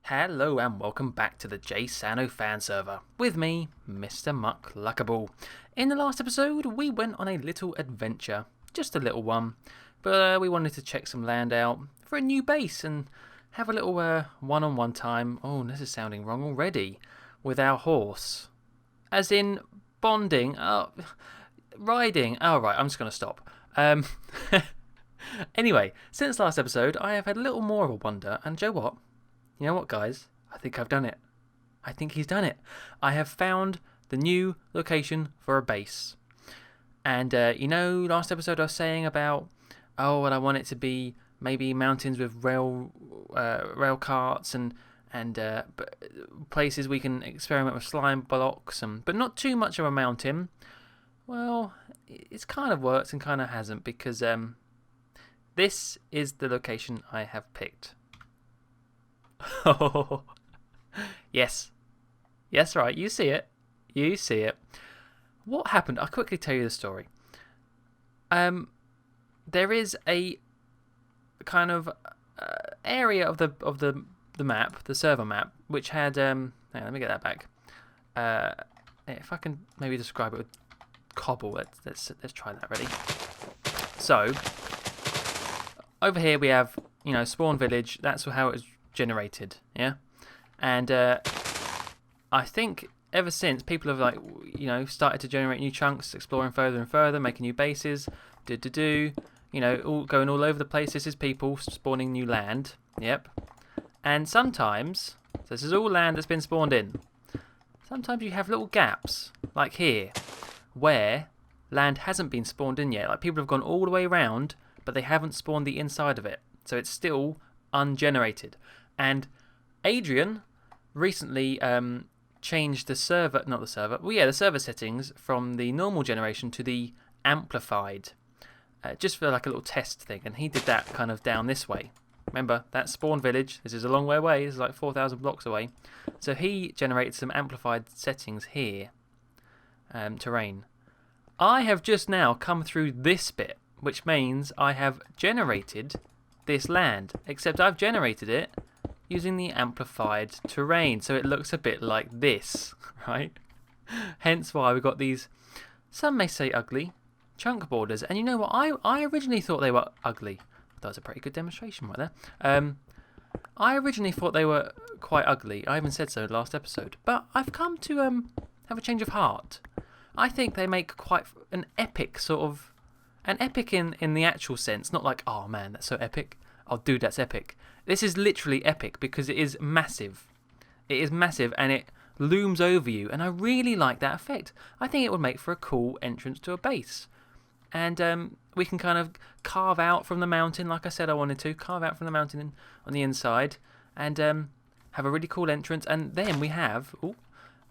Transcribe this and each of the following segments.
Hello and welcome back to the JSano fan server, with me, Mr. Muckluckable. In the last episode, we went on a little adventure, just a little one, but we wanted to check some land out for a new base and have a little one-on-one time, oh this is sounding wrong already, with our horse. As in, bonding, riding, right, I'm just going to stop. Anyway, since last episode, I have had a little more of a wonder, and Joe what? You know what, guys? I think I've done it. I think he's done it. I have found the new location for a base. And, last episode I was saying about, well, I want it to be maybe mountains with rail carts and places we can experiment with slime blocks, but not too much of a mountain. Well, it's kind of worked and kind of hasn't, because this is the location I have picked. Oh, yes, right. You see it. What happened? I'll quickly tell you the story. There is a kind of area of the map, the server map, which had hang on, let me get that back. If I can maybe describe it with cobble. Let's try that. Ready? So over here we have spawn village. That's how it was generated, yeah, and I think ever since people have started to generate new chunks, exploring further and further, making new bases, all going all over the place. This is people spawning new land, yep, and sometimes this is all land that's been spawned in. Sometimes you have little gaps like here where land hasn't been spawned in yet. Like people have gone all the way around, but they haven't spawned the inside of it, so it's still ungenerated. And Adrian recently changed the server settings from the normal generation to the amplified, just for like a little test thing. And he did that kind of down this way. Remember, that spawn village, this is a long way away, this is like 4,000 blocks away. So he generated some amplified settings here, terrain. I have just now come through this bit, which means I have generated this land, except I've generated it using the amplified terrain, so it looks a bit like this, right? Hence why we've got these, some may say ugly, chunk borders. And you know what, I originally thought they were ugly. That was a pretty good demonstration right there. I originally thought they were quite ugly. I even said so in the last episode, but I've come to have a change of heart. I think they make quite an epic sort of, an epic in the actual sense, not like, oh man, that's so epic. Oh, dude, that's epic. This is literally epic because it is massive. It is massive and it looms over you, and I really like that effect. I think it would make for a cool entrance to a base. And we can kind of carve out from the mountain, like I said I wanted to, carve out from the mountain on the inside and have a really cool entrance. And then we have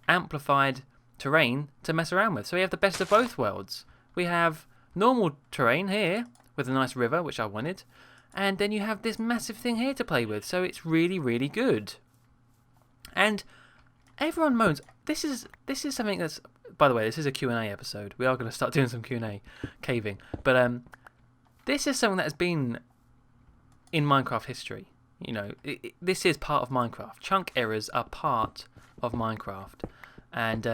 amplified terrain to mess around with. So we have the best of both worlds. We have normal terrain here with a nice river, which I wanted. And then you have this massive thing here to play with. So it's really, really good. And everyone moans. This is something that's... By the way, this is a Q&A episode. We are going to start doing some Q&A caving. But this is something that has been in Minecraft history. This is part of Minecraft. Chunk errors are part of Minecraft. And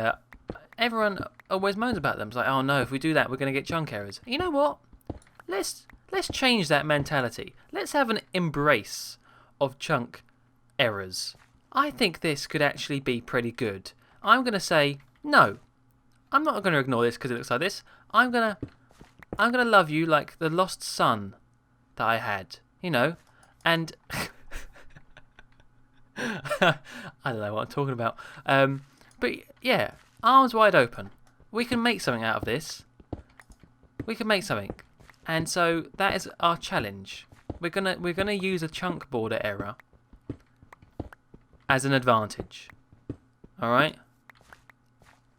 everyone always moans about them. It's like, oh no, if we do that, we're going to get chunk errors. You know what? Let's change that mentality. Let's have an embrace of chunk errors. I think this could actually be pretty good. I'm going to say, no, I'm not going to ignore this because it looks like this. I'm going to love you like the lost son that I had, and I don't know what I'm talking about. But yeah, arms wide open. We can make something out of this. We can make something. And so that is our challenge. We're gonna use a chunk border error as an advantage. All right.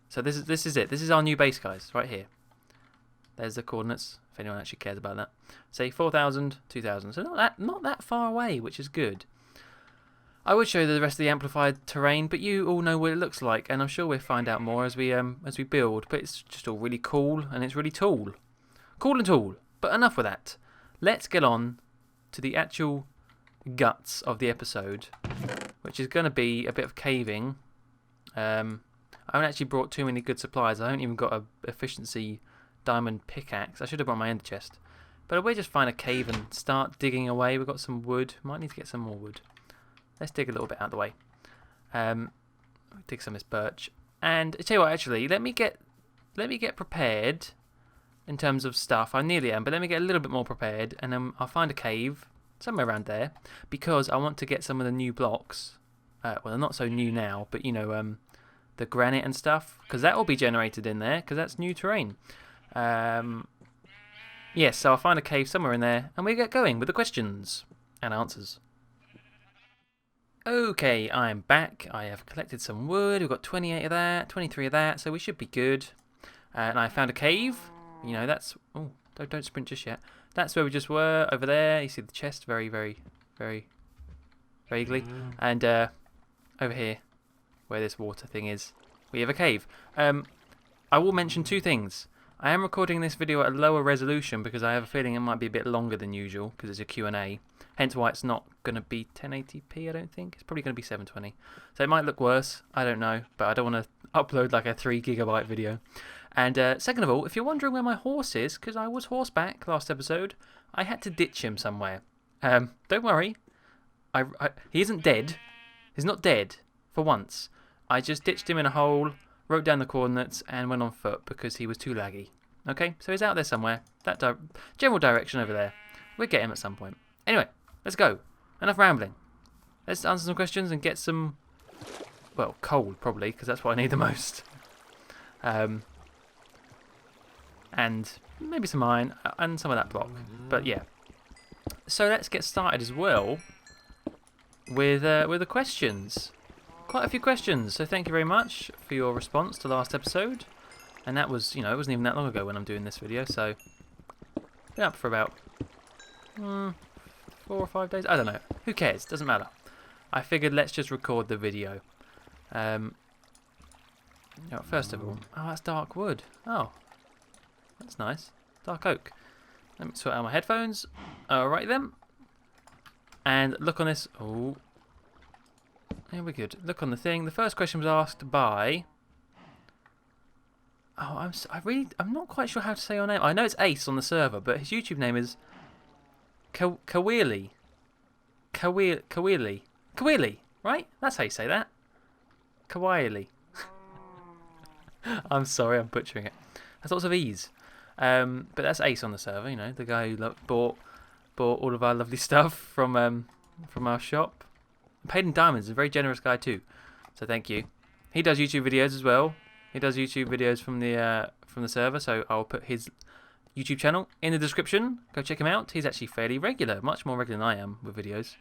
So this is it. This is our new base, guys. Right here. There's the coordinates. If anyone actually cares about that. Say 4,000, 2,000. So not that far away, which is good. I would show you the rest of the amplified terrain, but you all know what it looks like, and I'm sure we'll find out more as we build. But it's just all really cool, and it's really cool and tall. But enough with that. Let's get on to the actual guts of the episode, which is going to be a bit of caving. I haven't actually brought too many good supplies. I haven't even got a efficiency diamond pickaxe. I should have brought my ender chest. But we'll just find a cave and start digging away. We've got some wood. Might need to get some more wood. Let's dig a little bit out of the way. Dig some of this birch. And I tell you what, actually, let me get prepared in terms of stuff. I nearly am, but let me get a little bit more prepared, and then I'll find a cave somewhere around there because I want to get some of the new blocks. Well, they're not so new now, but you know, the granite and stuff, because that will be generated in there because that's new terrain. Yes, so I'll find a cave somewhere in there, and we get going with the questions and answers. Okay, I'm back. I have collected some wood. We've got 28 of that, 23 of that, so we should be good. And I found a cave. You know, that's... Oh, don't sprint just yet. That's where we just were, over there. You see the chest, very vaguely. And over here, where this water thing is, we have a cave. I will mention two things. I am recording this video at a lower resolution because I have a feeling it might be a bit longer than usual because it's a Q&A. Hence why it's not going to be 1080p, I don't think. It's probably going to be 720. So it might look worse, I don't know, but I don't want to upload like a 3 gigabyte video. And second of all, if you're wondering where my horse is, because I was horseback last episode, I had to ditch him somewhere. Don't worry, he isn't dead. He's not dead, for once. I just ditched him in a hole, wrote down the coordinates, and went on foot because he was too laggy. Okay, so he's out there somewhere. That general direction over there. We'll get him at some point. Anyway, let's go. Enough rambling. Let's answer some questions and get some, well, coal probably, because that's what I need the most. And maybe some iron and some of that block. But yeah. So let's get started as well with the questions. Quite a few questions. So thank you very much for your response to last episode. And that was, you know, it wasn't even that long ago when I'm doing this video. So been up for about 4 or 5 days. I don't know. Who cares? Doesn't matter. I figured let's just record the video. First of all, oh, that's dark wood. Oh, that's nice. Dark oak. Let me sort out my headphones. Alright then. And look on this. Oh, here we're good. Look on the thing. The first question was asked by. Oh, I'm not quite sure how to say your name. I know it's Ace on the server, but his YouTube name is Kawili. Kawili, right? That's how you say that. Kawili. I'm sorry, I'm butchering it. That's lots of E's. But that's Ace on the server, you know, the guy who bought all of our lovely stuff from our shop. Paid in diamonds, a very generous guy too. So thank you. He does YouTube videos as well. He does YouTube videos from the server, so I'll put his YouTube channel in the description. Go check him out. He's actually fairly regular, much more regular than I am with videos.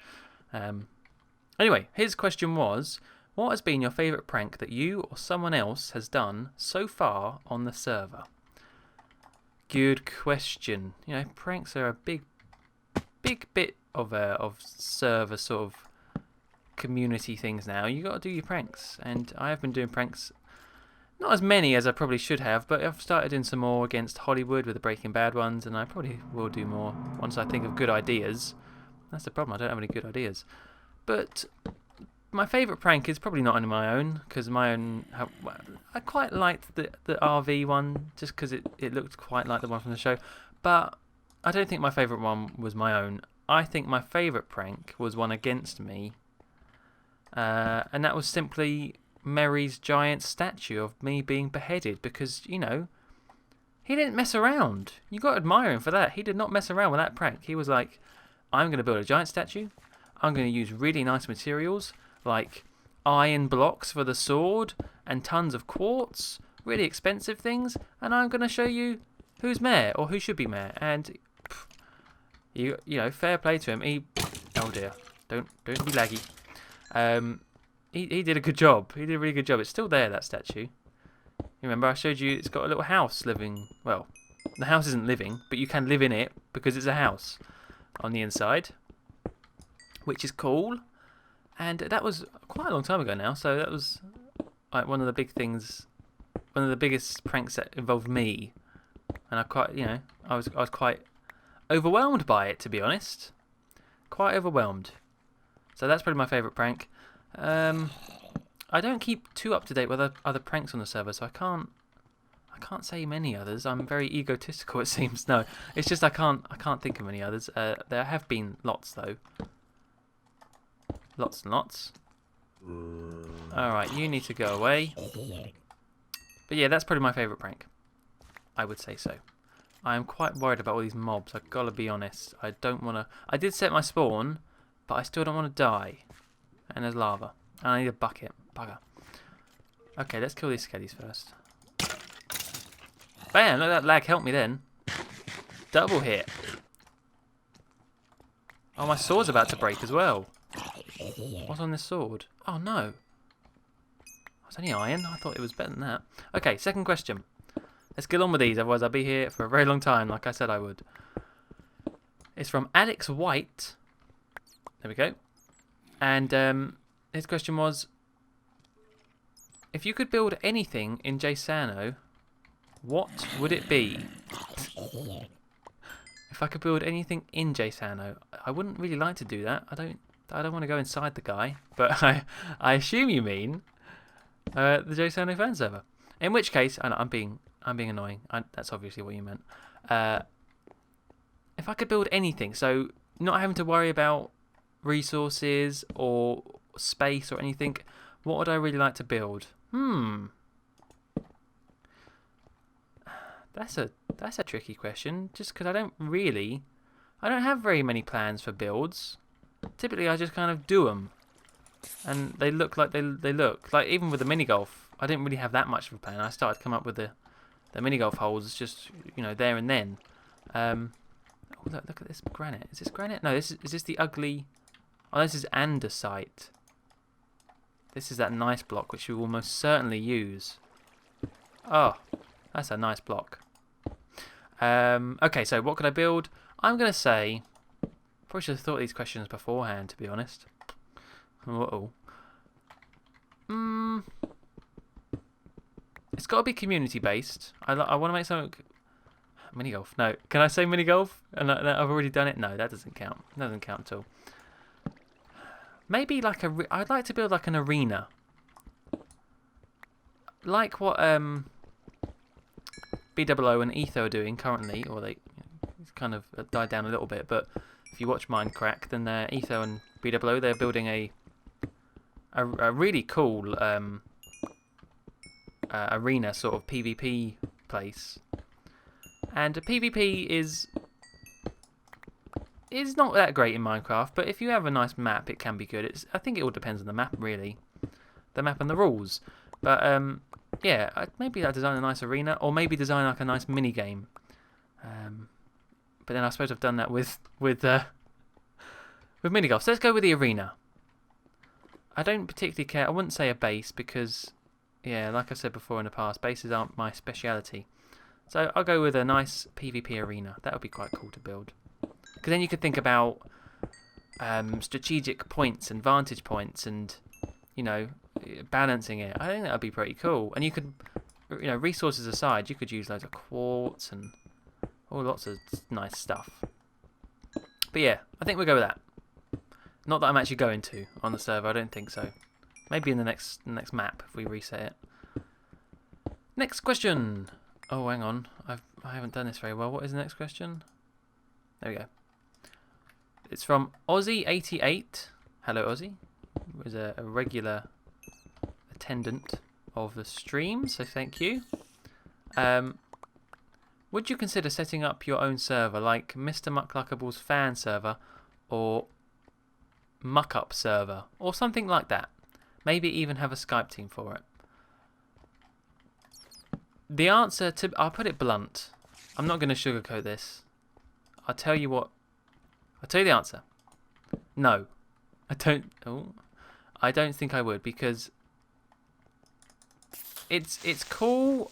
Anyway, his question was, what has been your favourite prank that you or someone else has done so far on the server? Good question. You know, pranks are a big bit of server sort of community things now. You got to do your pranks, and I have been doing pranks. Not as many as I probably should have, but I've started doing some more against Hollywood with the Breaking Bad ones, and I probably will do more once I think of good ideas. That's the problem, I don't have any good ideas. But my favourite prank is probably not only my own, because my own... I quite liked the RV one, just because it looked quite like the one from the show. But I don't think my favourite one was my own. I think my favourite prank was one against me. And that was simply Mary's giant statue of me being beheaded, because, you know, he didn't mess around. You got to admire him for that. He did not mess around with that prank. He was like, I'm going to build a giant statue. I'm going to use really nice materials like iron blocks for the sword and tons of quartz, really expensive things, and I'm going to show you who's mayor or who should be mayor. And you know, fair play to him. Oh dear, don't be laggy. He did a good job. He did a really good job. It's still there, that statue. You remember I showed you it's got a little house living... Well, the house isn't living, but you can live in it because it's a house on the inside, which is cool. And that was quite a long time ago now, so that was like one of the big things, one of the biggest pranks that involved me. And I was quite overwhelmed by it, to be honest. Quite overwhelmed. So that's probably my favourite prank. I don't keep too up to date with other pranks on the server, so I can't say many others. I'm very egotistical, it seems. No, it's just I can't think of any others. There have been lots though, lots and lots. All right, you need to go away. But yeah, that's probably my favourite prank. I would say so. I am quite worried about all these mobs. I've got to be honest. I don't want to. I did set my spawn, but I still don't want to die. And there's lava. And I need a bucket. Bugger. Okay, let's kill these skellies first. Bam! Look, that lag helped me then. Double hit. Oh, my sword's about to break as well. What's on this sword? Oh no. It's only iron. I thought it was better than that. Okay, second question. Let's get on with these, otherwise I'll be here for a very long time, like I said I would. It's from Alex White. There we go. And his question was, if you could build anything in JSano, what would it be? If I could build anything in JSano, I wouldn't really like to do that. I don't want to go inside the guy, but I assume you mean the JSano fan server. In which case, I'm being annoying. That's obviously what you meant. If I could build anything, so not having to worry about resources or space or anything, what would I really like to build? That's a tricky question. Just because I don't have very many plans for builds. Typically, I just kind of do them, and they look like they look. Like even with the mini golf, I didn't really have that much of a plan. I started to come up with the mini golf holes just there and then. Oh, look at this granite. Is this granite? No, is this the ugly? Oh, this is andesite. This is that nice block which we will most certainly use. Oh, that's a nice block. Okay, so what could I build? I'm gonna say. Probably should have thought of these questions beforehand, to be honest. Uh-oh. It's got to be community based. I want to make something. Mini golf. No, can I say mini golf? And I've already done it. No, that doesn't count. That doesn't count at all. Maybe like I'd like to build like an arena, like what BOO and Etho are doing currently, or it's kind of died down a little bit. But if you watch Minecraft, then Etho and BOO, they're building a really cool arena sort of PvP place. And PvP is not that great in Minecraft, but if you have a nice map, it can be good. I think it all depends on the map, really, the map and the rules. But yeah, maybe I'd design a nice arena, or maybe design like a nice mini game. But then I suppose I've done that with mini golf. So let's go with the arena. I don't particularly care. I wouldn't say a base because, yeah, like I said before in the past, bases aren't my speciality. So I'll go with a nice PvP arena. That would be quite cool to build. Because then you could think about strategic points and vantage points and, balancing it. I think that would be pretty cool. And you could, resources aside, you could use loads of quartz and lots of nice stuff. But yeah, I think we'll go with that. Not that I'm actually going to on the server. I don't think so. Maybe in the next map if we reset it. Next question. Oh, hang on. I haven't done this very well. What is the next question? There we go. It's from Aussie88. Hello, Aussie. He was a regular attendant of the stream, so thank you. Would you consider setting up your own server, like Mr. Muckluckable's fan server, or Muckup server, or something like that? Maybe even have a Skype team for it. The answer to... I'll put it blunt. I'm not going to sugarcoat this. I'll tell you the answer. No. I don't think I would, because it's cool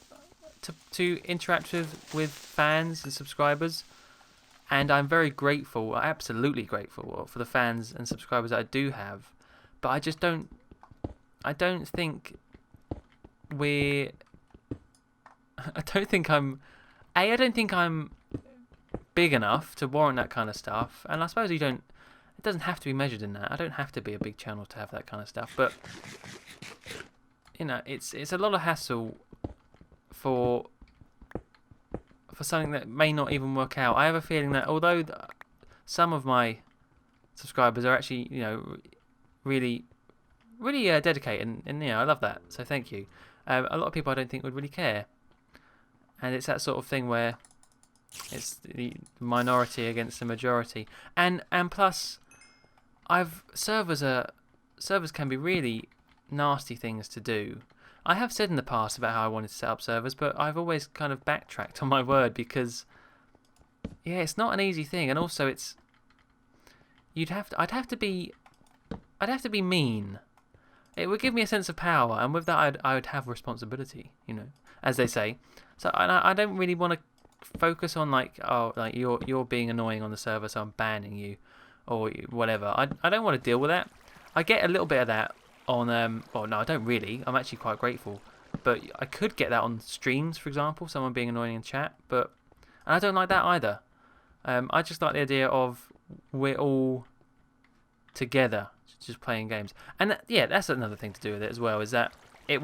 to interact with fans and subscribers, and I'm very grateful, absolutely grateful for the fans and subscribers that I do have, but I don't think I'm big enough to warrant that kind of stuff, and I suppose you don't it doesn't have to be measured in that. I don't have to be a big channel to have that kind of stuff. But you know, it's a lot of hassle for something that may not even work out. I have a feeling that although some of my subscribers are actually, you know, really dedicated, and you know, I love that. So thank you. A lot of people I don't think would really care, and it's that sort of thing where it's the minority against the majority, and plus, servers can be really nasty things to do. I have said in the past about how I wanted to set up servers, but I've always kind of backtracked on my word because, yeah, it's not an easy thing, and also I'd have to be mean. It would give me a sense of power, and with that, I would have responsibility, you know, as they say. So I don't really want to focus on like you're being annoying on the server, so I'm banning you, or whatever. I don't want to deal with that. I get a little bit of that on well, no, I don't really. I'm actually quite grateful, but I could get that on streams, for example, someone being annoying in chat. And I don't like that either. I just like the idea of we're all together just playing games, and yeah, that's another thing to do with it as well. Is that I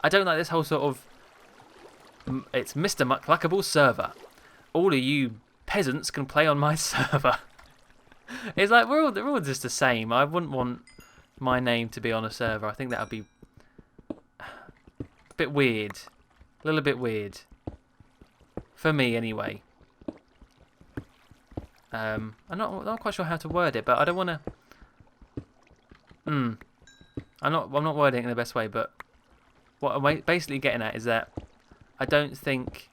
don't like this whole sort of it's Mr. Muckluckable server. All of you peasants can play on my server. It's like we're all just the same. I wouldn't want my name to be on a server. I think that would be a bit weird, a little bit weird for me anyway. I'm not quite sure how to word it, but I don't want to. I'm not wording it in the best way, but what I'm basically getting at is that I don't think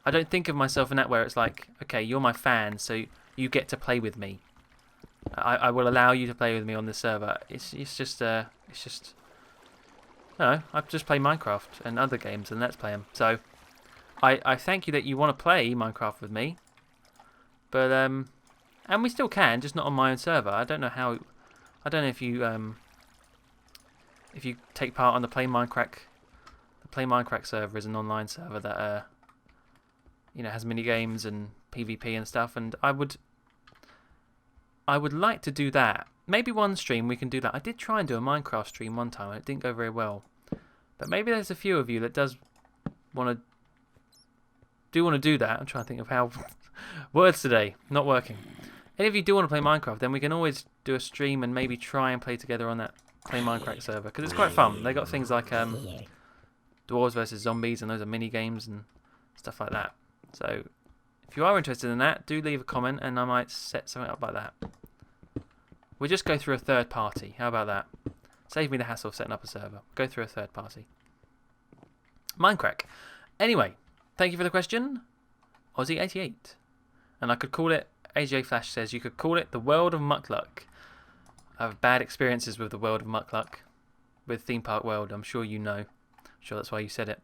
of myself in that where it's like, okay, you're my fan, so you get to play with me. I will allow you to play with me on this server. It's just I don't know, I just play Minecraft and other games and let's play them. So I thank you that you want to play Minecraft with me, but and we still can, just not on my own server. I don't know if you take part on the Play Minecraft server is an online server that you know, has mini games and PvP and stuff, and I would like to do that. Maybe one stream we can do that. I did try and do a Minecraft stream one time and it didn't go very well. But maybe there's a few of you that want to do that. I'm trying to think of how words today not working. And if you do want to play Minecraft, then we can always do a stream and maybe try and play together on that Play Minecraft server, because it's quite fun. They got things like dwarves versus zombies, and those are mini games and stuff like that. So if you are interested in that, do leave a comment and I might set something up like that. We'll just go through a third party. How about that? Save me the hassle of setting up a server. Go through a third party. Minecraft. Anyway, thank you for the question, Aussie88. And I could call it, AJ Flash says, you could call it the world of Muckluck. I have bad experiences with the world of Muckluck. With Theme Park World, I'm sure you know. I'm sure that's why you said it.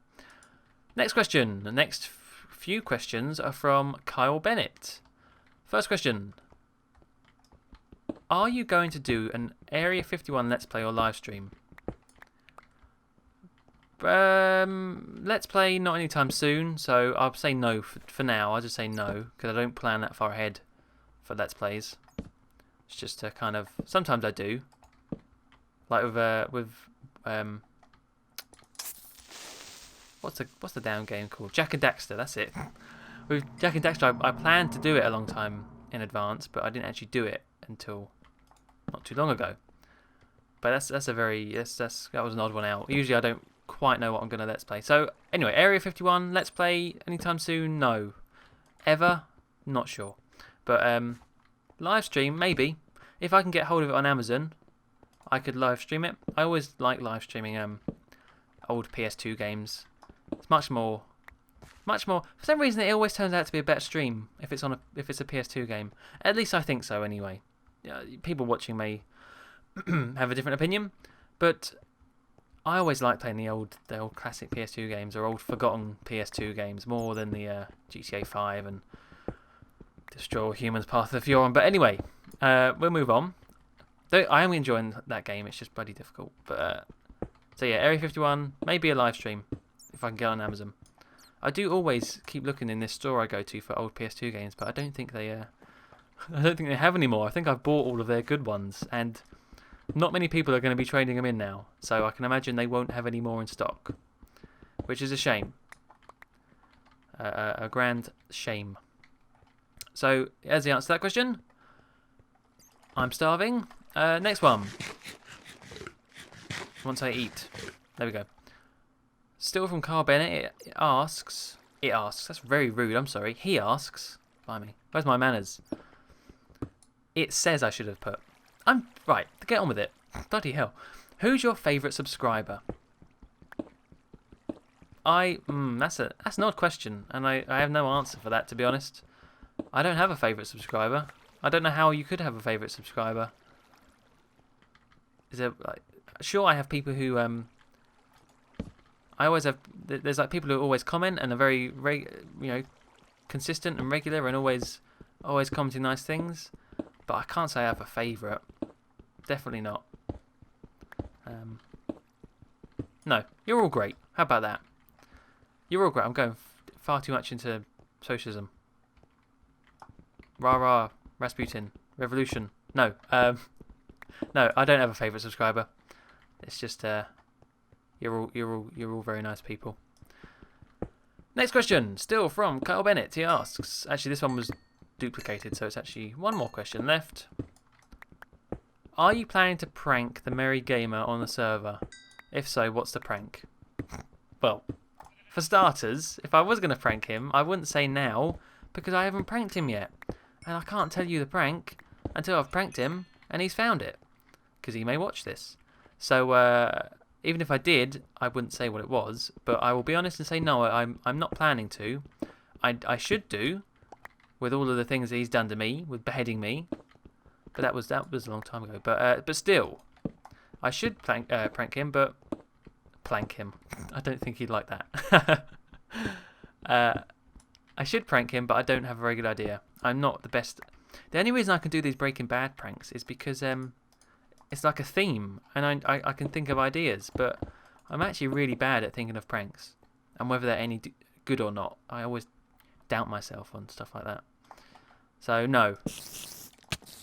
Next question. The next few questions are from Kyle Bennett. First question. Are you going to do an Area 51 Let's Play or live stream? Let's Play not anytime soon, so I'll say no for now. I'll just say no, because I don't plan that far ahead for Let's Plays. It's just to kind of... Sometimes I do. Like with what's the damn game called? Jak and Daxter, that's it. With Jak and Daxter, I planned to do it a long time in advance, but I didn't actually do it until not too long ago. But that was an odd one out. Usually I don't quite know what I'm gonna Let's Play. So anyway, Area 51 Let's Play anytime soon? No. Ever? Not sure. But live stream maybe. If I can get hold of it on Amazon, I could live stream it. I always like live streaming old PS2 games. It's much more. For some reason, it always turns out to be a better stream if it's a PS2 game. At least I think so, anyway. People watching may have a different opinion, but I always like playing the old classic PS2 games or old forgotten PS2 games more than the GTA 5 and Destroy All Humans Path of the Furon. But anyway, we'll move on. Though I am enjoying that game, it's just bloody difficult. But so yeah, Area 51, maybe a live stream if I can get on Amazon. I do always keep looking in this store I go to for old PS2 games, but I don't think they I don't think they have any more. I think I've bought all of their good ones, and not many people are going to be trading them in now. So I can imagine they won't have any more in stock, which is a shame. A grand shame. So, as the answer to that question, I'm starving. Next one. Once I eat. There we go. Still from Carl Bennett, it asks, that's very rude, I'm sorry. He asks, blimey, where's my manners? It says I should have put. Right, get on with it. Bloody hell. Who's your favourite subscriber? That's an odd question, and I have no answer for that, to be honest. I don't have a favourite subscriber. I don't know how you could have a favourite subscriber. Is there, like, sure, I have people who I always have. There's like people who always comment and are very consistent and regular and always commenting nice things. But I can't say I have a favourite. Definitely not. No, you're all great. How about that? You're all great. I'm going far too much into socialism. Rah rah, Rasputin, revolution. No, no, I don't have a favourite subscriber. It's just you're all very nice people. Next question, still from Kyle Bennett. He asks. Actually, this one was duplicated, so it's actually one more question left. Are you planning to prank the Merry Gamer on the server? If so, what's the prank? Well, for starters, if I was going to prank him, I wouldn't say now because I haven't pranked him yet, and I can't tell you the prank until I've pranked him and he's found it, because he may watch this. So even if I did, I wouldn't say what it was, but I will be honest and say no, I'm not planning to. I should do, with all of the things that he's done to me, with beheading me, but that was a long time ago. But still, I should prank him, but plank him. I don't think he'd like that. I should prank him, but I don't have a very good idea. I'm not the best. The only reason I can do these Breaking Bad pranks is because it's like a theme, and I can think of ideas, but I'm actually really bad at thinking of pranks, and whether they're any good or not. I always doubt myself on stuff like that. So no,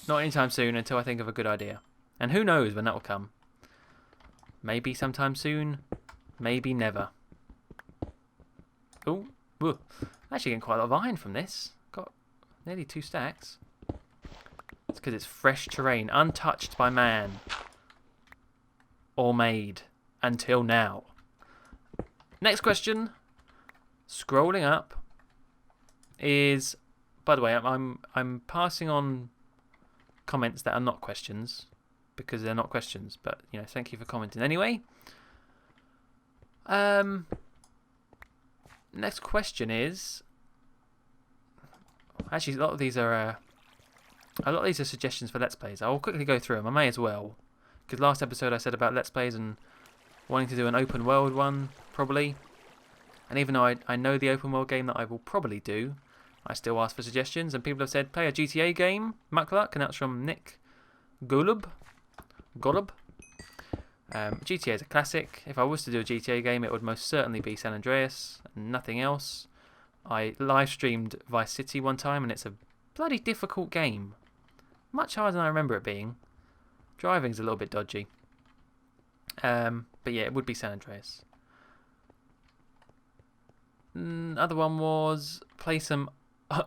not anytime soon until I think of a good idea. And who knows when that will come. Maybe sometime soon, maybe never. Oh, actually getting quite a lot of iron from this. Got nearly 2 stacks. It's because it's fresh terrain, untouched by man or made until now. Next question, scrolling up, is, by the way, I'm passing on comments that are not questions because they're not questions, but thank you for commenting anyway. Next question is, actually a lot of these are suggestions for Let's Plays. I will quickly go through them. I may as well, because last episode I said about Let's Plays and wanting to do an open world one, probably. And even though I know the open world game that I will probably do, I still ask for suggestions. And people have said, play a GTA game, Muckluck, and that's from Nick Golub. GTA is a classic. If I was to do a GTA game, it would most certainly be San Andreas and nothing else. I live streamed Vice City one time, and it's a bloody difficult game. Much harder than I remember it being. Driving's a little bit dodgy. But yeah, it would be San Andreas. Other one was play some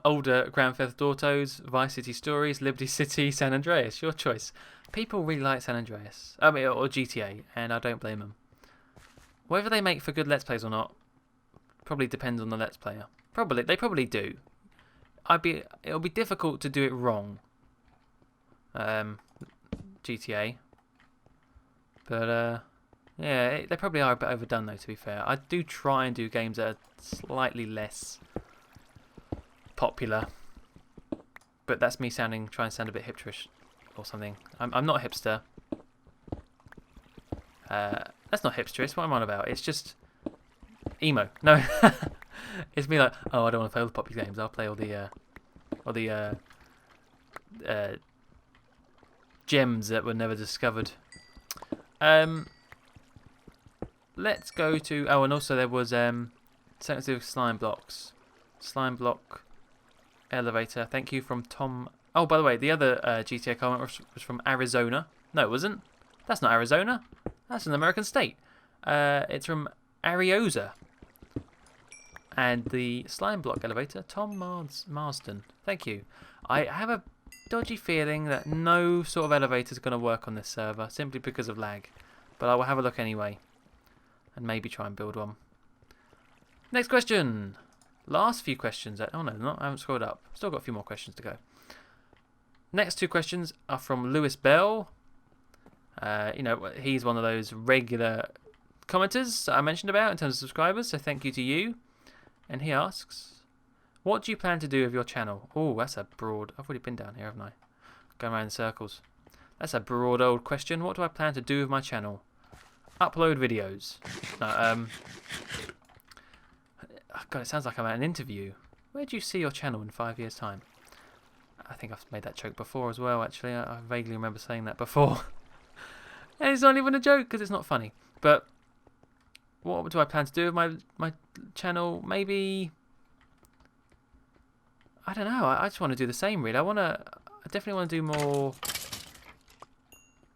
older Grand Theft Autos, Vice City Stories, Liberty City, San Andreas. Your choice. People really like San Andreas, or GTA, and I don't blame them. Whether they make for good Let's Plays or not probably depends on the Let's Player. They probably do. It'll be difficult to do it wrong. GTA, but yeah, they probably are a bit overdone though. To be fair, I do try and do games that are slightly less popular, but that's me trying to sound a bit hipsterish or something. I'm not a hipster. That's not hipsterish. What am I on about? It's just emo. No, it's me like, oh, I don't want to play all the popular games. I'll play all the gems that were never discovered. Let's go to... Oh, and also there was something to do with slime blocks. Slime block elevator. Thank you from Tom... Oh, by the way, the other GTA comment was from Arizona. No, it wasn't. That's not Arizona. That's an American state. It's from Ariosa. And the slime block elevator, Tom Marsden. Thank you. I have a dodgy feeling that no sort of elevator is going to work on this server simply because of lag. But I will have a look anyway. And maybe try and build one. Next question. Last few questions. Oh no, I haven't scrolled up. Still got a few more questions to go. Next two questions are from Lewis Bell. He's one of those regular commenters that I mentioned about in terms of subscribers, so thank you to you. And he asks, what do you plan to do with your channel? Oh, that's a broad... I've already been down here, haven't I? Going around in circles. That's a broad old question. What do I plan to do with my channel? Upload videos. No, God, it sounds like I'm at an interview. Where do you see your channel in 5 years' time? I think I've made that joke before as well, actually. I vaguely remember saying that before. And it's not even a joke because it's not funny. But what do I plan to do with my channel? Maybe... I don't know. I just want to do the same, really. I definitely want to do more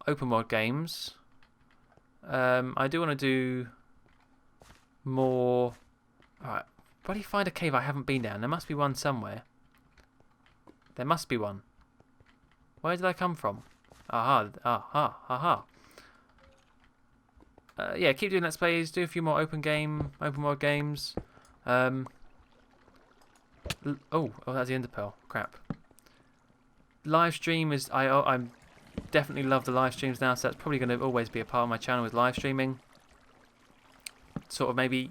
open world games. I do want to do more... Alright, where do you find a cave I haven't been down? There must be one somewhere. There must be one. Where did I come from? Aha. Yeah, keep doing Let's Plays. Do a few more open world games. Oh, that's the Enderpearl. Crap. Live stream is... I definitely love the live streams now, so that's probably going to always be a part of my channel is live streaming. Sort of maybe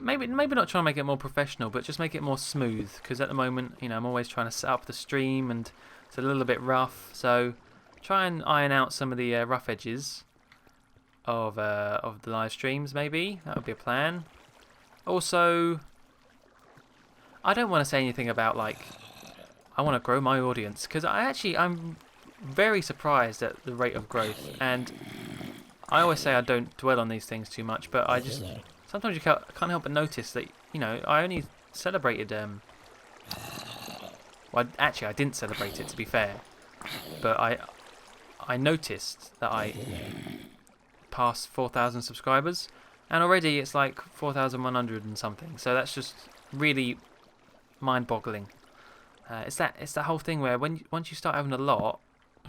not trying to make it more professional, but just make it more smooth. Because at the moment, I'm always trying to set up the stream, and it's a little bit rough. So try and iron out some of the rough edges of the live streams. Maybe that would be a plan. Also, I don't want to say anything about I want to grow my audience, because I'm very surprised at the rate of growth, and I always say I don't dwell on these things too much, but sometimes you can't help but notice that I only celebrated well, actually I didn't celebrate it, to be fair, but I noticed that I passed 4,000 subscribers, and already it's like 4,100 and something, so that's just really mind-boggling. It's that whole thing where once you start having a lot,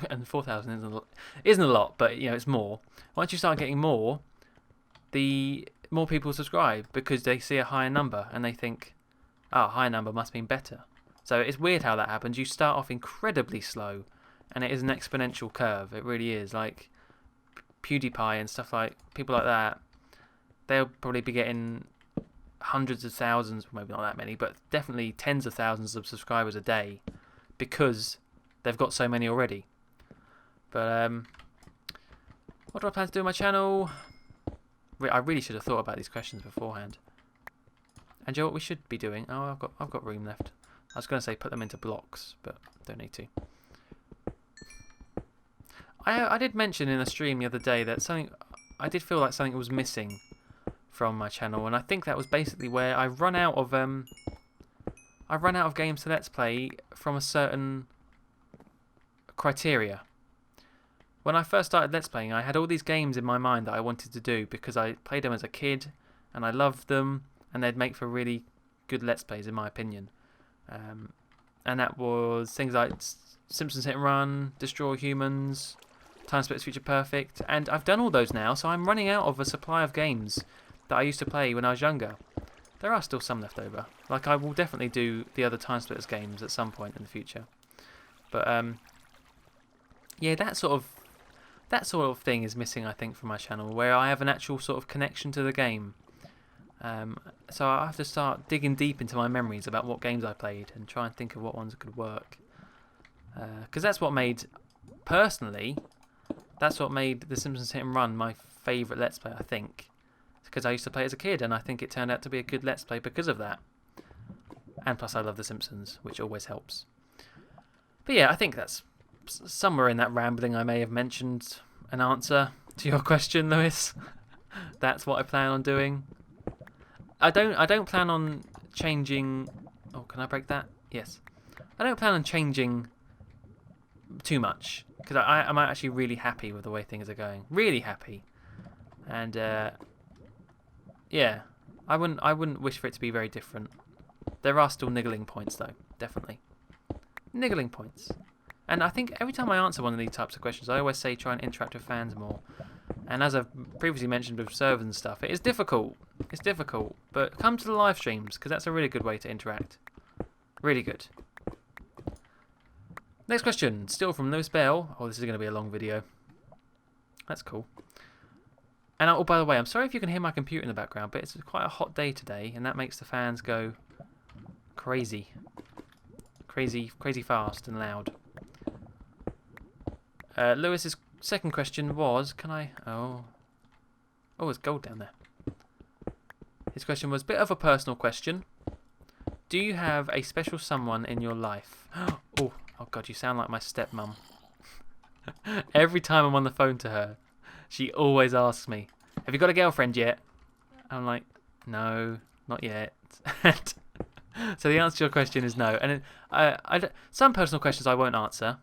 and 4,000 isn't a lot, but it's more. Once you start getting more, the more people subscribe because they see a higher number and they think, oh, higher number must mean better. So it's weird how that happens. You start off incredibly slow, and it is an exponential curve. It really is. Like PewDiePie and stuff, like people like that, they'll probably be getting hundreds of thousands, maybe not that many, but definitely tens of thousands of subscribers a day because they've got so many already. But what do I plan to do with my channel? I really should have thought about these questions beforehand. And you know what we should be doing? Oh, I've got room left. I was going to say put them into blocks, but don't need to. I did mention in a stream the other day that I did feel like something was missing from my channel, and I think that was basically where I run out of games to Let's Play from a certain criteria. When I first started Let's Playing, I had all these games in my mind that I wanted to do because I played them as a kid and I loved them, and they'd make for really good Let's Plays in my opinion. And that was things like Simpsons Hit and Run, Destroy Humans, Time Splitters Future Perfect, and I've done all those now, so I'm running out of a supply of games that I used to play when I was younger. There are still some left over. Like, I will definitely do the other Time Splitters games at some point in the future. But yeah, that sort of thing is missing, I think, from my channel, where I have an actual sort of connection to the game. So I have to start digging deep into my memories about what games I played and try and think of what ones could work. Because that's what made The Simpsons Hit and Run my favourite Let's Play, I think. Because I used to play as a kid, and I think it turned out to be a good Let's Play because of that. And plus I love The Simpsons, which always helps. But yeah, I think that's somewhere in that rambling I may have mentioned an answer to your question, Lewis. That's what I plan on doing. I don't plan on changing... Oh, can I break that? Yes. I don't plan on changing too much, because I'm actually really happy with the way things are going. Really happy, and yeah, I wouldn't wish for it to be very different. There are still niggling points though, definitely niggling points. And I think every time I answer one of these types of questions, I always say try and interact with fans more. And as I've previously mentioned with servers and stuff, it is difficult. It's difficult, but come to the live streams because that's a really good way to interact. Really good. Next question, still from Lewis Bell. Oh, this is going to be a long video. That's cool. And oh, by the way, I'm sorry if you can hear my computer in the background, but it's quite a hot day today, and that makes the fans go crazy. Crazy fast and loud. Lewis's second question was, can I... Oh, there's gold down there. His question was a bit of a personal question. Do you have a special someone in your life? Oh God, you sound like my stepmom. Every time I'm on the phone to her, she always asks me, have you got a girlfriend yet? I'm like, no, not yet. So the answer to your question is no. And some personal questions I won't answer,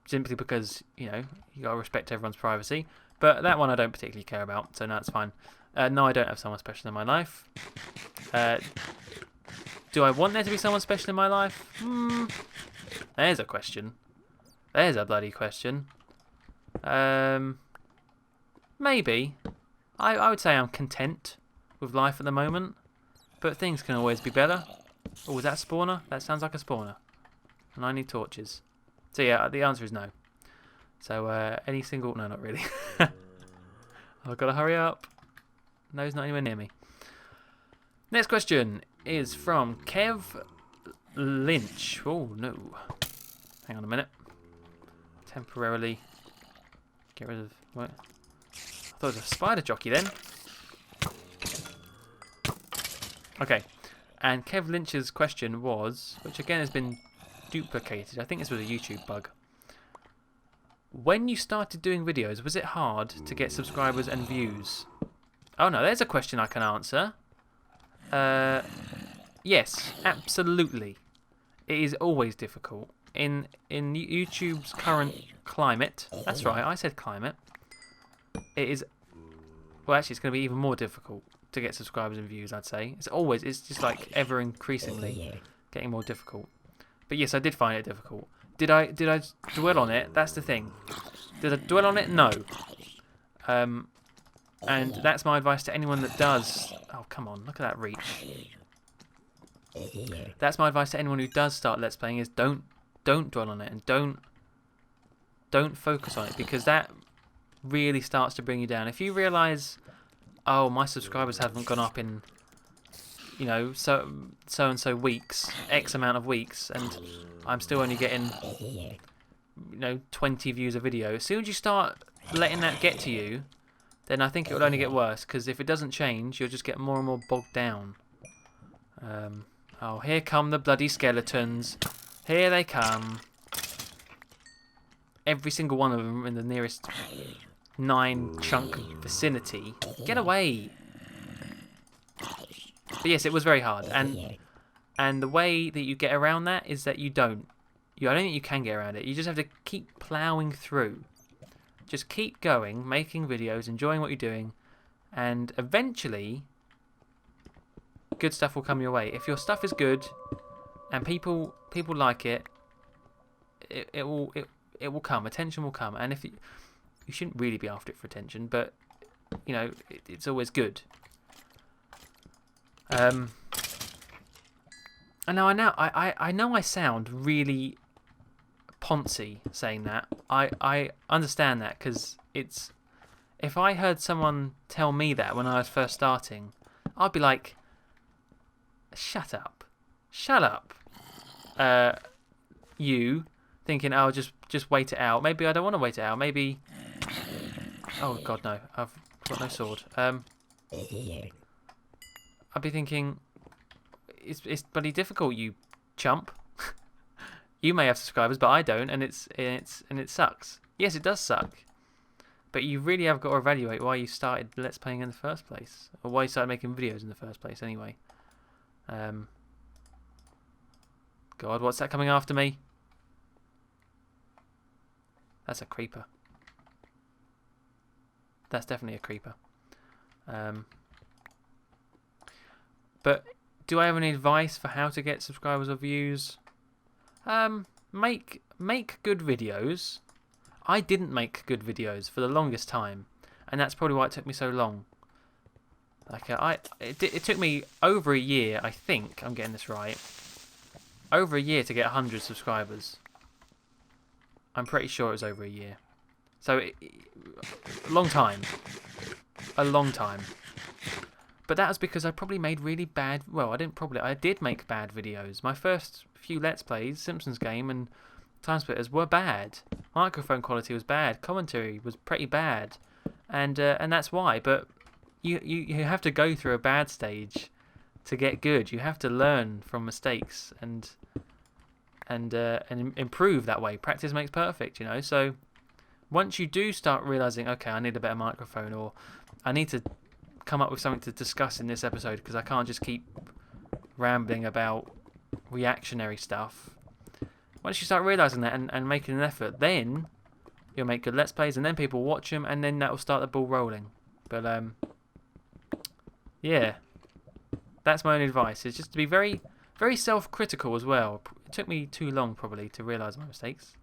simply because, you know, you got to respect everyone's privacy. But that one I don't particularly care about, so no, it's fine. No, I don't have someone special in my life. Do I want there to be someone special in my life? There's a question. There's a bloody question. Maybe. I would say I'm content with life at the moment, but things can always be better. Oh, is that a spawner? That sounds like a spawner. And I need torches. So yeah, the answer is no. So any single... No, not really. I've got to hurry up. No, he's not anywhere near me. Next question is from Kev Lynch. Oh, no. Hang on a minute. Temporarily get rid of... What? I thought it was a spider jockey then. Okay. And Kev Lynch's question was, which again has been duplicated. I think this was a YouTube bug. When you started doing videos, was it hard to get subscribers and views? Oh no, there's a question I can answer. Yes, absolutely. It is always difficult. In YouTube's current climate, that's right, I said climate, it is, well actually it's going to be even more difficult to get subscribers and views, I'd say. It's just like ever increasingly getting more difficult. But yes, I did find it difficult. Did I dwell on it? That's the thing. Did I dwell on it? No. And that's my advice to anyone that does... Oh, come on, look at that reach. That's my advice to anyone who does start Let's Playing is don't dwell on it and don't focus on it, because that really starts to bring you down. If you realise, oh, my subscribers haven't gone up in, you know, so and so weeks, X amount of weeks, and I'm still only getting, you know, 20 views a video. As soon as you start letting that get to you, then I think it will only get worse, because if it doesn't change, you'll just get more and more bogged down. Oh, here come the bloody skeletons. Here they come. Every single one of them in the nearest 9-chunk vicinity. Get away! But yes, it was very hard, and the way that you get around that is that I don't think you can get around it. You just have to keep ploughing through. Just keep going, making videos, enjoying what you're doing, and eventually good stuff will come your way. If your stuff is good and people like it, it will come. Attention will come, and if you shouldn't really be after it for attention, but you know it's always good. And now I know I sound really poncy saying that. I understand that, because it's, if I heard someone tell me that when I was first starting, I'd be like, shut up, you thinking, oh, just wait it out. Maybe I don't want to wait it out. Maybe, oh god no, I've got no sword. I'd be thinking, it's bloody difficult, you chump. You may have subscribers, but I don't, and it sucks. Yes, it does suck, but you really have got to evaluate why you started Let's Playing in the first place, or why you started making videos in the first place. Anyway, God, what's that coming after me? That's a creeper. That's definitely a creeper. But do I have any advice for how to get subscribers or views? Make good videos. I didn't make good videos for the longest time, and that's probably why it took me so long. Like it took me over a year, I think I'm getting this right. Over a year to get 100 subscribers. I'm pretty sure it was over a year. So a long time. A long time. But that was because I probably made really bad... Well, I did make bad videos. My first few Let's Plays, Simpsons Game and Time Splitters, were bad. Microphone quality was bad. Commentary was pretty bad. And that's why. But you have to go through a bad stage to get good. You have to learn from mistakes and improve that way. Practice makes perfect, you know. So once you do start realizing, okay, I need a better microphone, or I need to come up with something to discuss in this episode because I can't just keep rambling about reactionary stuff. Once you start realizing that and making an effort, then you'll make good Let's Plays, and then people watch them, and then that will start the ball rolling. But yeah, that's my own advice. Is just to be very, very self-critical as well. It took me too long probably to realize my mistakes.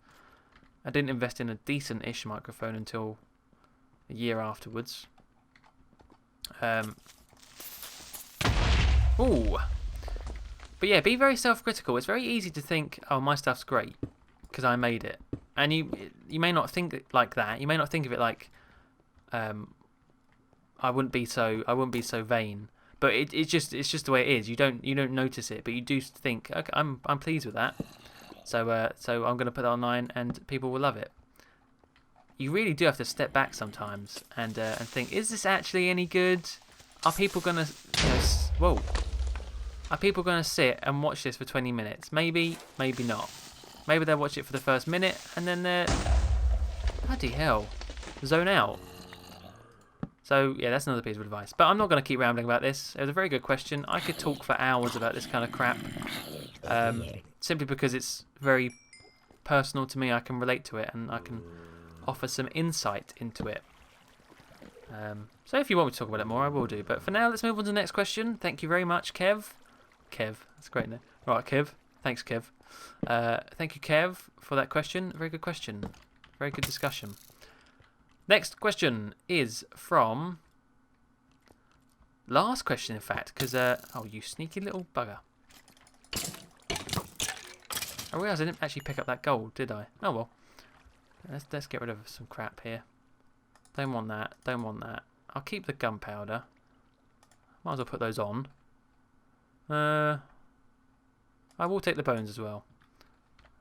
I didn't invest in a decent-ish microphone until a year afterwards. Ooh. But yeah, be very self-critical. It's very easy to think, oh, my stuff's great because I made it, and you may not think like that. You may not think of it like, I wouldn't be so vain. But it's just the way it is. You don't notice it, but you do think, okay, I'm pleased with that. So I'm going to put that online, and people will love it. You really do have to step back sometimes and think, is this actually any good? Are people going to Are people going to sit and watch this for 20 minutes? Maybe, maybe not. Maybe they'll watch it for the first minute and then they're... Bloody hell. Zone out. So, yeah, that's another piece of advice. But I'm not going to keep rambling about this. It was a very good question. I could talk for hours about this kind of crap. Simply because it's very personal to me. I can relate to it and I can offer some insight into it. So if you want me to talk about it more, I will do. But for now, let's move on to the next question. Thank you very much, Kev. Kev, that's a great name. Right, Kev. Thanks, Kev. Thank you, Kev, for that question. Very good question. Very good discussion. Next question is from... Last question, in fact, because... oh, you sneaky little bugger. I realised I didn't actually pick up that gold, did I? Oh, well. Let's get rid of some crap here. Don't want that. Don't want that. I'll keep the gunpowder. Might as well put those on. I will take the bones as well.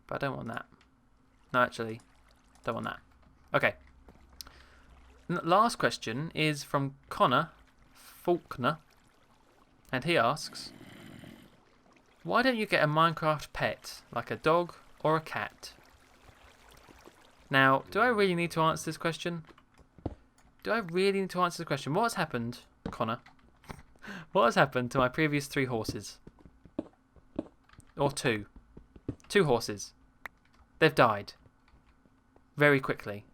But I don't want that. No, actually. Don't want that. Okay. Last question is from Connor Faulkner. And he asks, why don't you get a Minecraft pet, like a dog or a cat? Now, do I really need to answer this question? Do I really need to answer the question? What has happened, Connor? What has happened to my previous 3 horses? Or 2. 2 horses. They've died. Very quickly.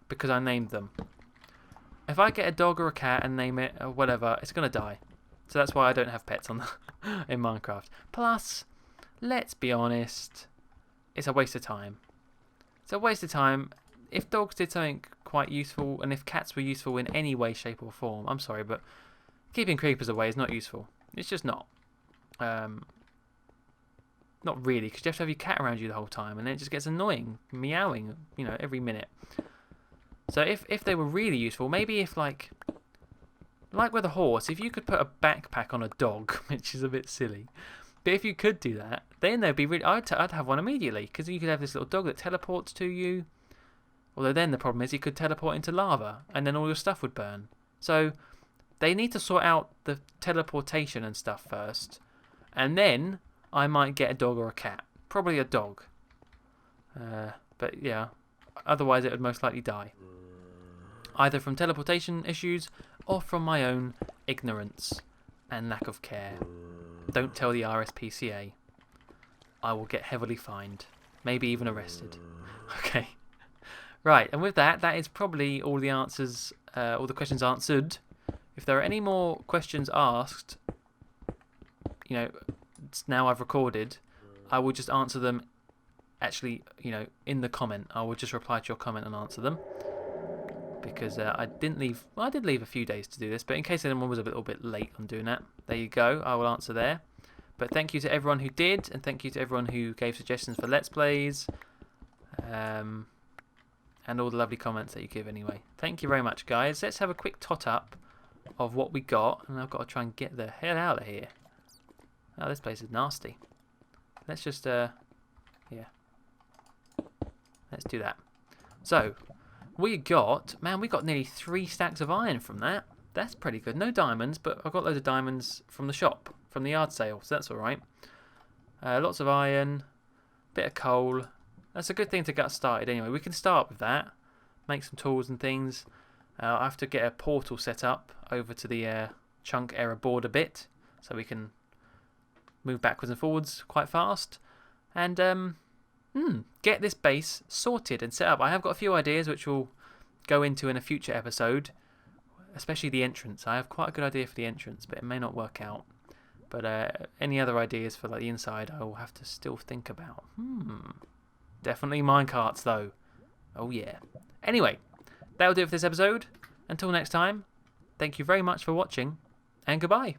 Because I named them. If I get a dog or a cat and name it or whatever, it's going to die. So that's why I don't have pets on in Minecraft. Plus, let's be honest, it's a waste of time. It's a waste of time. If dogs did something quite useful, and if cats were useful in any way, shape or form, I'm sorry, but keeping creepers away is not useful. It's just not. Not really, because you have to have your cat around you the whole time, and then it just gets annoying, meowing, you know, every minute. So if they were really useful, maybe if like with a horse, if you could put a backpack on a dog, which is a bit silly, but if you could do that, then they'd be really. I'd have one immediately, because you could have this little dog that teleports to you. Although then the problem is he could teleport into lava, and then all your stuff would burn. So they need to sort out the teleportation and stuff first, and then I might get a dog or a cat. Probably a dog. But yeah, otherwise it would most likely die. Either from teleportation issues or from my own ignorance and lack of care. Don't tell the RSPCA. I will get heavily fined. Maybe even arrested. Okay. Right, and with that, that is probably all the answers, all the questions answered. If there are any more questions asked, you know, now I've recorded, I will just answer them. Actually, you know, in the comment, I will just reply to your comment and answer them. Because I didn't leave. Well, I did leave a few days to do this, but in case anyone was a little bit late on doing that, there you go. I will answer there. But thank you to everyone who did, and thank you to everyone who gave suggestions for Let's Plays, and all the lovely comments that you give anyway. Thank you very much, guys. Let's have a quick tot up of what we got, and I've got to try and get the hell out of here. Oh, this place is nasty. Let's just, yeah. Let's do that. So, we got nearly 3 stacks of iron from that. That's pretty good. No diamonds, but I got loads of diamonds from the shop, from the yard sale, so that's alright. Lots of iron, bit of coal. That's a good thing to get started anyway. We can start with that, make some tools and things. I have to get a portal set up over to the chunk error board a bit, so we can move backwards and forwards quite fast. And get this base sorted and set up. I have got a few ideas which we'll go into in a future episode, especially the entrance. I have quite a good idea for the entrance, but it may not work out. But any other ideas for like the inside, I will have to still think about. Definitely minecarts though. Oh yeah. Anyway, that'll do it for this episode. Until next time, thank you very much for watching, and goodbye.